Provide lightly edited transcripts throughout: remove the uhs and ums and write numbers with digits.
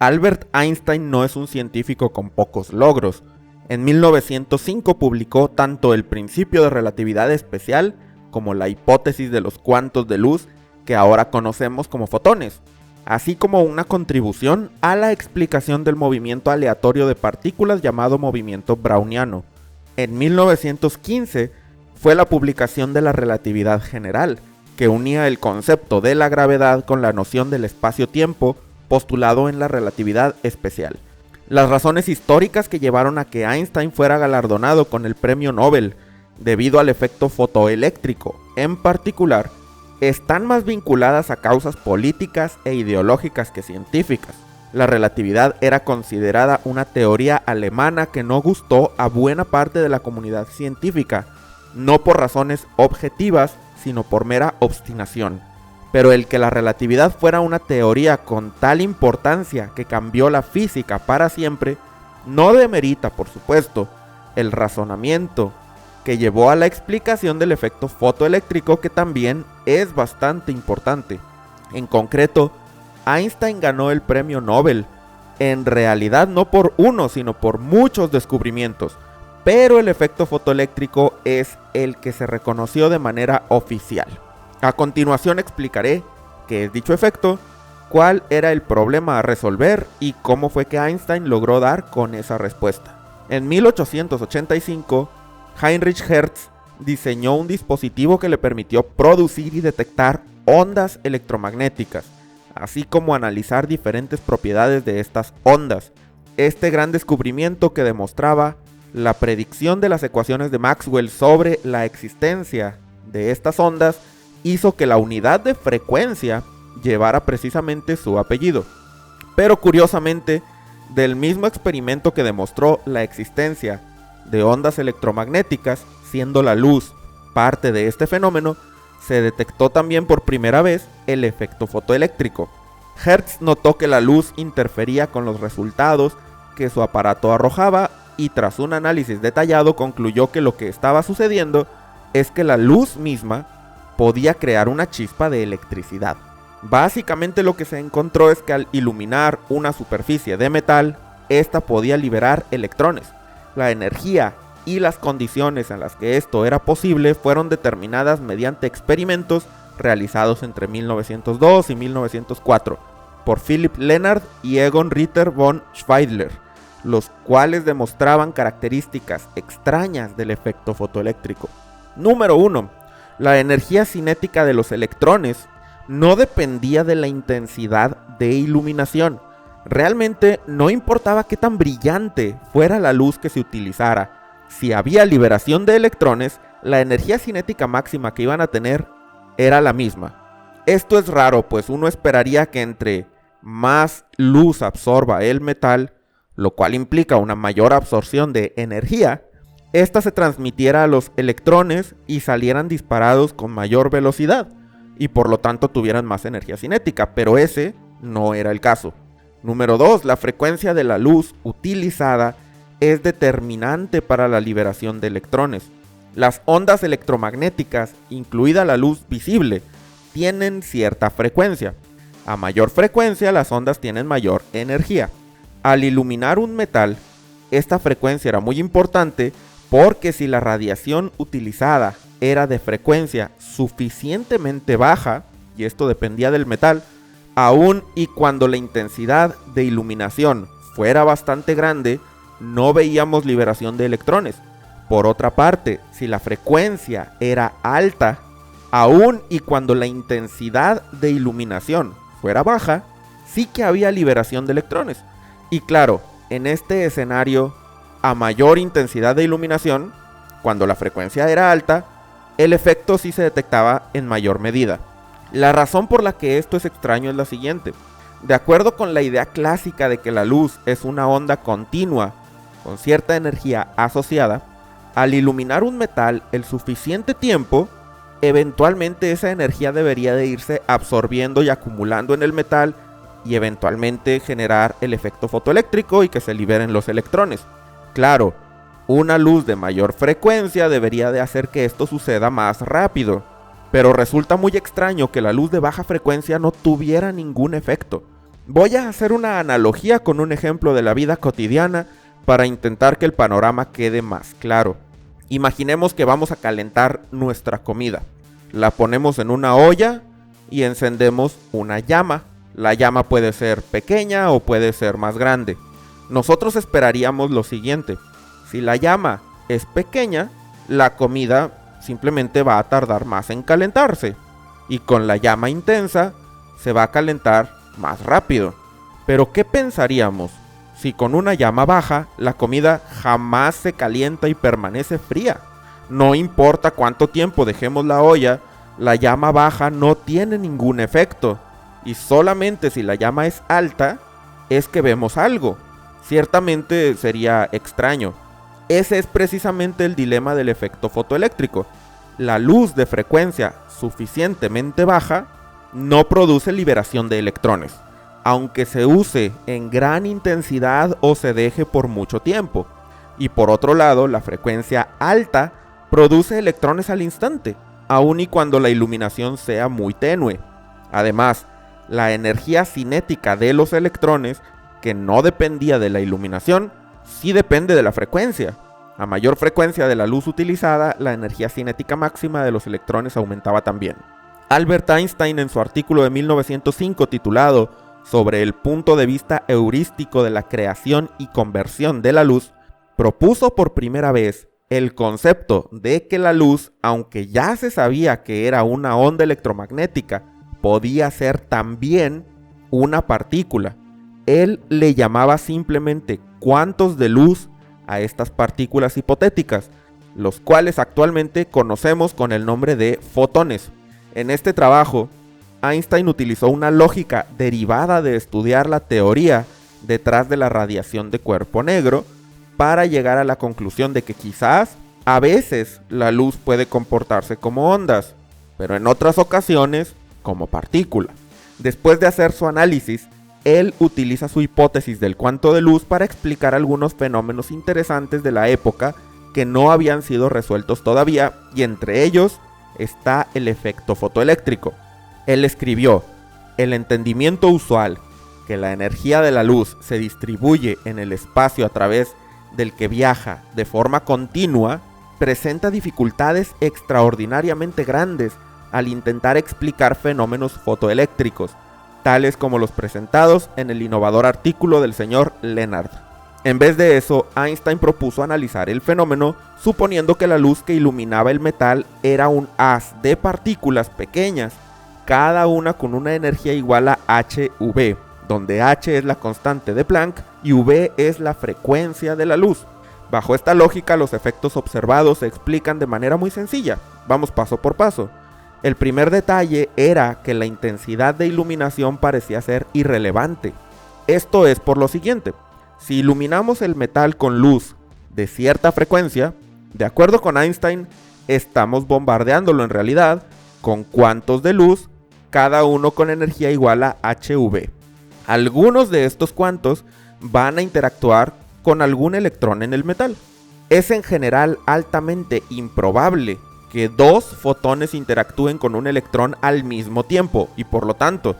Albert Einstein no es un científico con pocos logros. En 1905 publicó tanto el principio de relatividad especial como la hipótesis de los cuantos de luz que ahora conocemos como fotones, así como una contribución a la explicación del movimiento aleatorio de partículas llamado movimiento browniano. En 1915 fue la publicación de la relatividad general, que unía el concepto de la gravedad con la noción del espacio-tiempo postulado en la relatividad especial. Las razones históricas que llevaron a que Einstein fuera galardonado con el premio Nobel debido al efecto fotoeléctrico en particular están más vinculadas a causas políticas e ideológicas que científicas. La relatividad era considerada una teoría alemana que no gustó a buena parte de la comunidad científica, no por razones objetivas, sino por mera obstinación. Pero el que la relatividad fuera una teoría con tal importancia que cambió la física para siempre, no demerita, por supuesto, el razonamiento que llevó a la explicación del efecto fotoeléctrico, que también es bastante importante. En concreto, Einstein ganó el premio Nobel, en realidad no por uno, sino por muchos descubrimientos, pero el efecto fotoeléctrico es el que se reconoció de manera oficial. A continuación explicaré qué es dicho efecto, cuál era el problema a resolver y cómo fue que Einstein logró dar con esa respuesta. En 1885, Heinrich Hertz diseñó un dispositivo que le permitió producir y detectar ondas electromagnéticas, así como analizar diferentes propiedades de estas ondas. Este gran descubrimiento, que demostraba la predicción de las ecuaciones de Maxwell sobre la existencia de estas ondas, hizo que la unidad de frecuencia llevara precisamente su apellido. Pero curiosamente, del mismo experimento que demostró la existencia de ondas electromagnéticas, siendo la luz parte de este fenómeno, se detectó también por primera vez el efecto fotoeléctrico. Hertz notó que la luz interfería con los resultados que su aparato arrojaba y tras un análisis detallado concluyó que lo que estaba sucediendo es que la luz misma podía crear una chispa de electricidad. Básicamente lo que se encontró es que al iluminar una superficie de metal, esta podía liberar electrones. La energía y las condiciones en las que esto era posible fueron determinadas mediante experimentos realizados entre 1902 y 1904 por Philipp Lenard y Egon Ritter von Schweidler, los cuales demostraban características extrañas del efecto fotoeléctrico. Número 1. La energía cinética de los electrones no dependía de la intensidad de iluminación. Realmente no importaba qué tan brillante fuera la luz que se utilizara. Si había liberación de electrones, la energía cinética máxima que iban a tener era la misma. Esto es raro, pues uno esperaría que entre más luz absorba el metal, lo cual implica una mayor absorción de energía, esta se transmitiera a los electrones y salieran disparados con mayor velocidad y por lo tanto tuvieran más energía cinética, pero ese no era el caso. Número 2. La frecuencia de la luz utilizada es determinante para la liberación de electrones. Las ondas electromagnéticas, incluida la luz visible, tienen cierta frecuencia. A mayor frecuencia, las ondas tienen mayor energía. Al iluminar un metal, esta frecuencia era muy importante porque si la radiación utilizada era de frecuencia suficientemente baja, y esto dependía del metal, aun y cuando la intensidad de iluminación fuera bastante grande, no veíamos liberación de electrones. Por otra parte, si la frecuencia era alta, aun y cuando la intensidad de iluminación fuera baja, sí que había liberación de electrones. Y claro, en este escenario, a mayor intensidad de iluminación, cuando la frecuencia era alta, el efecto sí se detectaba en mayor medida. La razón por la que esto es extraño es la siguiente. De acuerdo con la idea clásica de que la luz es una onda continua con cierta energía asociada, al iluminar un metal el suficiente tiempo, eventualmente esa energía debería de irse absorbiendo y acumulando en el metal y eventualmente generar el efecto fotoeléctrico y que se liberen los electrones. Claro, una luz de mayor frecuencia debería de hacer que esto suceda más rápido, pero resulta muy extraño que la luz de baja frecuencia no tuviera ningún efecto. Voy a hacer una analogía con un ejemplo de la vida cotidiana para intentar que el panorama quede más claro. Imaginemos que vamos a calentar nuestra comida. La ponemos en una olla y encendemos una llama. La llama puede ser pequeña o puede ser más grande. Nosotros esperaríamos lo siguiente: si la llama es pequeña, la comida simplemente va a tardar más en calentarse, y con la llama intensa se va a calentar más rápido. Pero ¿qué pensaríamos si con una llama baja la comida jamás se calienta y permanece fría? No importa cuánto tiempo dejemos la olla, la llama baja no tiene ningún efecto, y solamente si la llama es alta es que vemos algo. Ciertamente sería extraño. Ese es precisamente el dilema del efecto fotoeléctrico. La luz de frecuencia suficientemente baja no produce liberación de electrones, aunque se use en gran intensidad o se deje por mucho tiempo. Y por otro lado, la frecuencia alta produce electrones al instante, aun y cuando la iluminación sea muy tenue. Además, la energía cinética de los electrones, que no dependía de la iluminación, sí depende de la frecuencia. A mayor frecuencia de la luz utilizada, la energía cinética máxima de los electrones aumentaba también. Albert Einstein, en su artículo de 1905 titulado Sobre el punto de vista heurístico de la creación y conversión de la luz, propuso por primera vez el concepto de que la luz, aunque ya se sabía que era una onda electromagnética, podía ser también una partícula. Él le llamaba simplemente cuantos de luz a estas partículas hipotéticas, los cuales actualmente conocemos con el nombre de fotones. En este trabajo, Einstein utilizó una lógica derivada de estudiar la teoría detrás de la radiación de cuerpo negro para llegar a la conclusión de que quizás a veces la luz puede comportarse como ondas, pero en otras ocasiones como partícula. Después de hacer su análisis, él utiliza su hipótesis del cuanto de luz para explicar algunos fenómenos interesantes de la época que no habían sido resueltos todavía, y entre ellos está el efecto fotoeléctrico. Él escribió: el entendimiento usual que la energía de la luz se distribuye en el espacio a través del que viaja de forma continua presenta dificultades extraordinariamente grandes al intentar explicar fenómenos fotoeléctricos, tales como los presentados en el innovador artículo del señor Leonard. En vez de eso, Einstein propuso analizar el fenómeno suponiendo que la luz que iluminaba el metal era un haz de partículas pequeñas, cada una con una energía igual a hV, donde h es la constante de Planck y v es la frecuencia de la luz. Bajo esta lógica, los efectos observados se explican de manera muy sencilla. Vamos paso por paso. El primer detalle era que la intensidad de iluminación parecía ser irrelevante. Esto es por lo siguiente: si iluminamos el metal con luz de cierta frecuencia, de acuerdo con Einstein, estamos bombardeándolo en realidad con cuantos de luz, cada uno con energía igual a hV. Algunos de estos cuantos van a interactuar con algún electrón en el metal. Es en general altamente improbable que dos fotones interactúen con un electrón al mismo tiempo, y por lo tanto,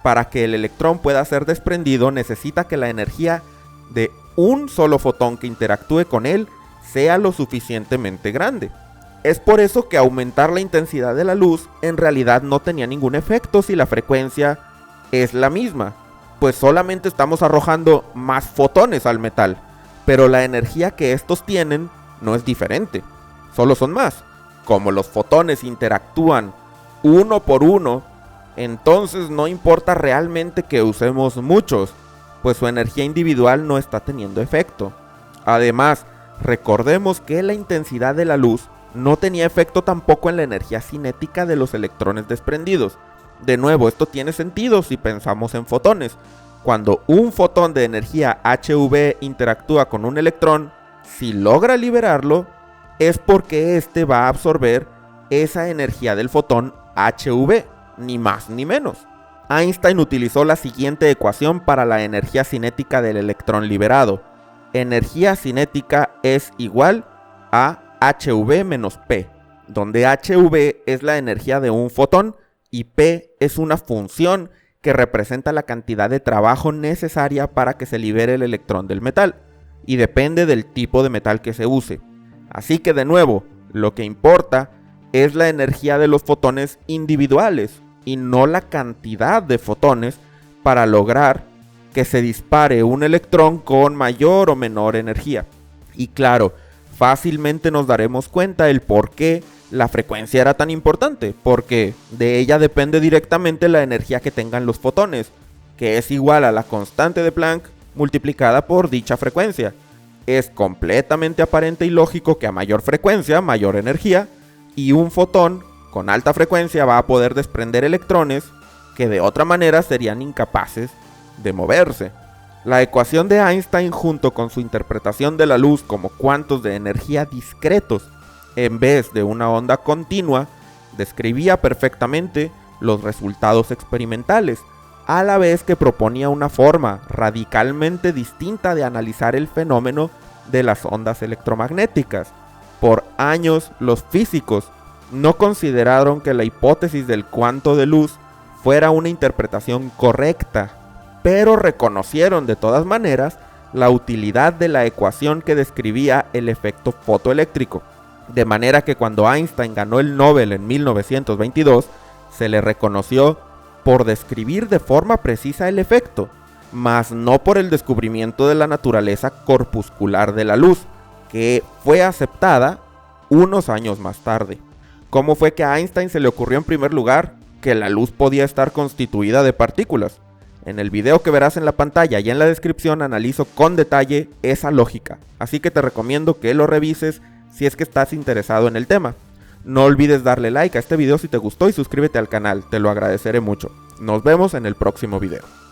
para que el electrón pueda ser desprendido, necesita que la energía de un solo fotón que interactúe con él sea lo suficientemente grande. Es por eso que aumentar la intensidad de la luz en realidad no tenía ningún efecto si la frecuencia es la misma, pues solamente estamos arrojando más fotones al metal, pero la energía que estos tienen no es diferente, solo son más. Como los fotones interactúan uno por uno, entonces no importa realmente que usemos muchos, pues su energía individual no está teniendo efecto. Además, recordemos que la intensidad de la luz no tenía efecto tampoco en la energía cinética de los electrones desprendidos. De nuevo, esto tiene sentido si pensamos en fotones. Cuando un fotón de energía hV interactúa con un electrón, si logra liberarlo, es porque éste va a absorber esa energía del fotón hV, ni más ni menos. Einstein utilizó la siguiente ecuación para la energía cinética del electrón liberado. Energía cinética es igual a hV menos P, donde hV es la energía de un fotón y P es una función que representa la cantidad de trabajo necesaria para que se libere el electrón del metal, y depende del tipo de metal que se use. Así que de nuevo, lo que importa es la energía de los fotones individuales y no la cantidad de fotones para lograr que se dispare un electrón con mayor o menor energía. Y claro, fácilmente nos daremos cuenta el por qué la frecuencia era tan importante, porque de ella depende directamente la energía que tengan los fotones, que es igual a la constante de Planck multiplicada por dicha frecuencia. Es completamente aparente y lógico que a mayor frecuencia, mayor energía, y un fotón con alta frecuencia va a poder desprender electrones que de otra manera serían incapaces de moverse. La ecuación de Einstein, junto con su interpretación de la luz como cuantos de energía discretos en vez de una onda continua, describía perfectamente los resultados experimentales, a la vez que proponía una forma radicalmente distinta de analizar el fenómeno de las ondas electromagnéticas. Por años, los físicos no consideraron que la hipótesis del cuanto de luz fuera una interpretación correcta, pero reconocieron de todas maneras la utilidad de la ecuación que describía el efecto fotoeléctrico, de manera que cuando Einstein ganó el Nobel en 1922, se le reconoció por describir de forma precisa el efecto, mas no por el descubrimiento de la naturaleza corpuscular de la luz, que fue aceptada unos años más tarde. ¿Cómo fue que a Einstein se le ocurrió en primer lugar que la luz podía estar constituida de partículas? En el video que verás en la pantalla y en la descripción analizo con detalle esa lógica, así que te recomiendo que lo revises si es que estás interesado en el tema. No olvides darle like a este video si te gustó y suscríbete al canal, te lo agradeceré mucho. Nos vemos en el próximo video.